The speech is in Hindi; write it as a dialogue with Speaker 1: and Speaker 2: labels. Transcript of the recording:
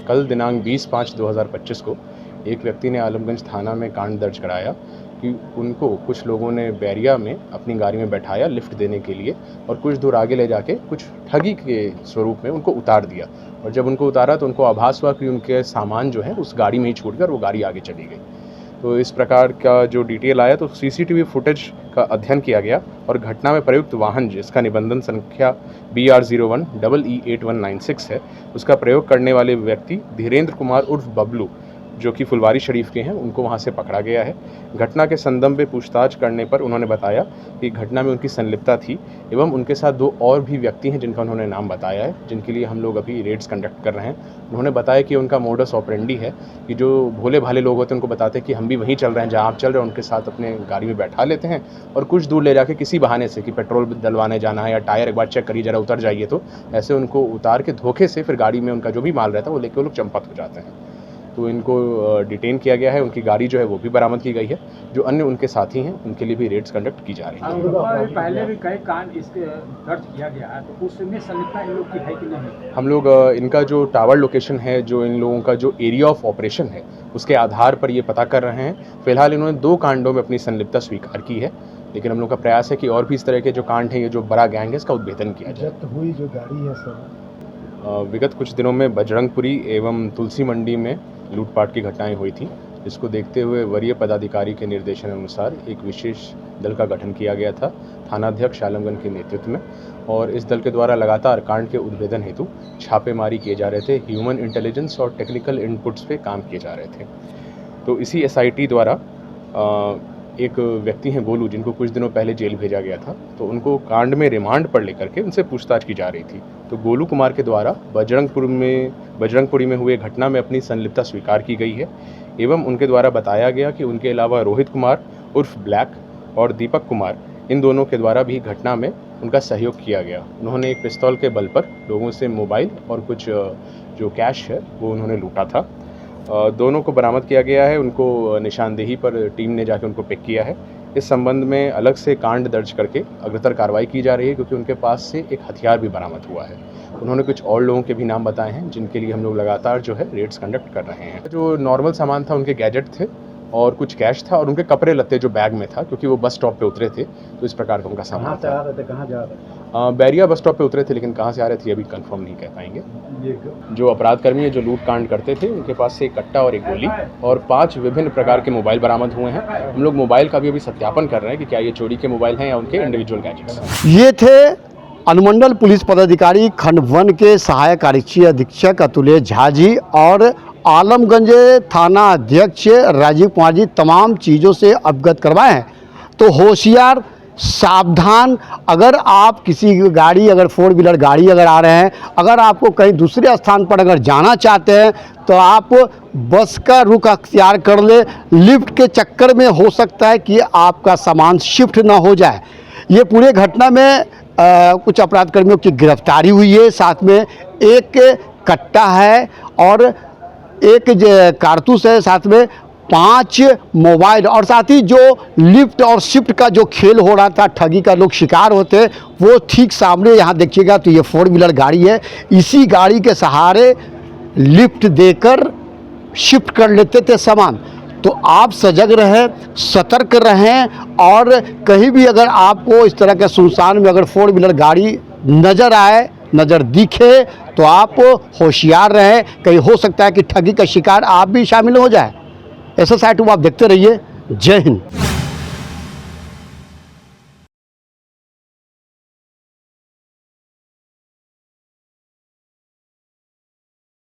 Speaker 1: कल दिनांक 20/5/2025 को एक व्यक्ति ने आलमगंज थाना में कांड दर्ज कराया कि उनको कुछ लोगों ने बैरिया में अपनी गाड़ी में बैठाया लिफ्ट देने के लिए और कुछ दूर आगे ले जाके कुछ ठगी के स्वरूप में उनको उतार दिया। और जब उनको उतारा तो उनको आभास हुआ कि उनके सामान जो है उस गाड़ी में ही छूटकर वो गाड़ी आगे चली गई। तो इस प्रकार का जो डिटेल आया तो CCTV फुटेज का अध्ययन किया गया और घटना में प्रयुक्त वाहन जिसका निबंधन संख्या BR01 EE8196 है, उसका प्रयोग करने वाले व्यक्ति धीरेन्द्र कुमार उर्फ बबलू जो कि फुलवारी शरीफ के हैं, उनको वहां से पकड़ा गया है। घटना के संदर्भ में पूछताछ करने पर उन्होंने बताया कि घटना में उनकी संलिप्तता थी एवं उनके साथ 2 और भी व्यक्ति हैं जिनका उन्होंने नाम बताया है, जिनके लिए हम लोग अभी रेड्स कंडक्ट कर रहे हैं। उन्होंने बताया कि उनका मोडस ऑपरेंडी है कि जो भोले भाले लोग होते हैं उनको बताते हैं कि हम भी वहीं चल रहे हैं जहाँ आप चल रहे हैं, उनके साथ अपने गाड़ी में बैठा लेते हैं और कुछ दूर ले जाके किसी बहाने से कि पेट्रोल डलवाने जाना है या टायर एक बार चेक करिए जरा उतर जाइए, तो ऐसे उनको उतार के धोखे से फिर गाड़ी में उनका जो भी माल रहता है वो लेके वो लोग चंपत हो जाते हैं। तो इनको डिटेन किया गया है, उनकी गाड़ी जो है वो भी बरामद की गई है। जो अन्य उनके साथी हैं उनके लिए भी रेड्स कंडक्ट की जा रही है।
Speaker 2: पहले भी कई कांड इसके दर्ज किया गया है, तो उसमें संलिप्तता इन लोग की है कि नहीं?
Speaker 1: हम लोग इनका जो टावर लोकेशन है, जो इन लोगों का जो एरिया ऑफ ऑपरेशन है, उसके आधार पर ये पता कर रहे हैं। फिलहाल इन्होंने 2 कांडों में अपनी संलिप्तता स्वीकार की है, लेकिन हम लोग का प्रयास है कि और भी इस तरह के जो कांड हैं, ये जो बड़ा गैंग है, इसका उद्भेदन किया जाए।
Speaker 2: जब्त हुई जो गाड़ी है सर,
Speaker 1: विगत कुछ दिनों में बजरंगपुरी एवं तुलसी मंडी में लूटपाट की घटनाएं हुई थी, जिसको देखते हुए वरीय पदाधिकारी के निर्देशन अनुसार एक विशेष दल का गठन किया गया था थानाध्यक्ष आलमगंज के नेतृत्व में। और इस दल के द्वारा लगातार कांड के उद्भेदन हेतु छापेमारी किए जा रहे थे, ह्यूमन इंटेलिजेंस और टेक्निकल इनपुट्स पे काम किए जा रहे थे। तो इसी SIT द्वारा एक व्यक्ति हैं गोलू, जिनको कुछ दिनों पहले जेल भेजा गया था, तो उनको कांड में रिमांड पर लेकर के उनसे पूछताछ की जा रही थी। तो गोलू कुमार के द्वारा बजरंगपुरी में हुए घटना में अपनी संलिप्तता स्वीकार की गई है एवं उनके द्वारा बताया गया कि उनके अलावा रोहित कुमार उर्फ ब्लैक और दीपक कुमार, इन दोनों के द्वारा भी घटना में उनका सहयोग किया गया। उन्होंने एक पिस्तौल के बल पर लोगों से मोबाइल और कुछ जो कैश है वो उन्होंने लूटा था। दोनों को बरामद किया गया है, उनको निशानदेही पर टीम ने जाके उनको पिक किया है। इस संबंध में अलग से कांड दर्ज करके अग्रतर कार्रवाई की जा रही है, क्योंकि उनके पास से एक हथियार भी बरामद हुआ है। उन्होंने कुछ और लोगों के भी नाम बताए हैं, जिनके लिए हम लोग लगातार जो है रेड्स कंडक्ट कर रहे हैं। जो नॉर्मल सामान था, उनके गैजेट थे और कुछ कैश था और उनके कपड़े लत्ते जो बैग में था, क्योंकि वो बस स्टॉप पे उतरे थे, तो इस प्रकार का उनका सामान था।
Speaker 2: कहाँ जा रहे थे?
Speaker 1: बैरिया बस स्टॉप पे उतरे थे, लेकिन कहाँ से आ रहे थे अभी कंफर्म नहीं कह पाएंगे। जो अपराधकर्मी है जो लूट कांड करते थे, उनके पास से एक कट्टा और एक गोली और 5 विभिन्न प्रकार के मोबाइल बरामद हुए हैं। हम लोग मोबाइल का भी अभी सत्यापन कर रहे हैं कि क्या ये चोरी के मोबाइल हैं या उनके इंडिविजुअल गैजेट्स हैं।
Speaker 3: ये थे अनुमंडल पुलिस पदाधिकारी खंड 1 के सहायक आरक्षी अधीक्षक अतुलेश झा जी और आलमगंज थाना अध्यक्ष राजीव कुमार जी तमाम चीज़ों से अवगत करवाए हैं। तो होशियार, सावधान। अगर आप किसी गाड़ी, अगर 4 व्हीलर गाड़ी अगर आ रहे हैं, अगर आपको कहीं दूसरे स्थान पर अगर जाना चाहते हैं तो आप बस का रुख अख्तियार कर ले। लिफ्ट के चक्कर में हो सकता है कि आपका सामान शिफ्ट ना हो जाए। ये पूरे घटना में कुछ अपराधकर्मियों की गिरफ्तारी हुई है, साथ में एक कट्टा है और एक कारतूस है, साथ में 5 मोबाइल और साथ ही जो लिफ्ट और शिफ्ट का जो खेल हो रहा था, ठगी का लोग शिकार होते हैं, वो ठीक सामने यहाँ देखिएगा तो ये 4 व्हीलर गाड़ी है। इसी गाड़ी के सहारे लिफ्ट देकर शिफ्ट कर लेते थे सामान। तो आप सजग रहें, सतर्क रहें और कहीं भी अगर आपको इस तरह के सुनसान में अगर 4 व्हीलर गाड़ी नज़र आए, नज़र दिखे, तो आप होशियार रहें। कहीं हो सकता है कि ठगी का शिकार आप भी शामिल हो जाए। SSR2 आप देखते रहिए। जय हिंद।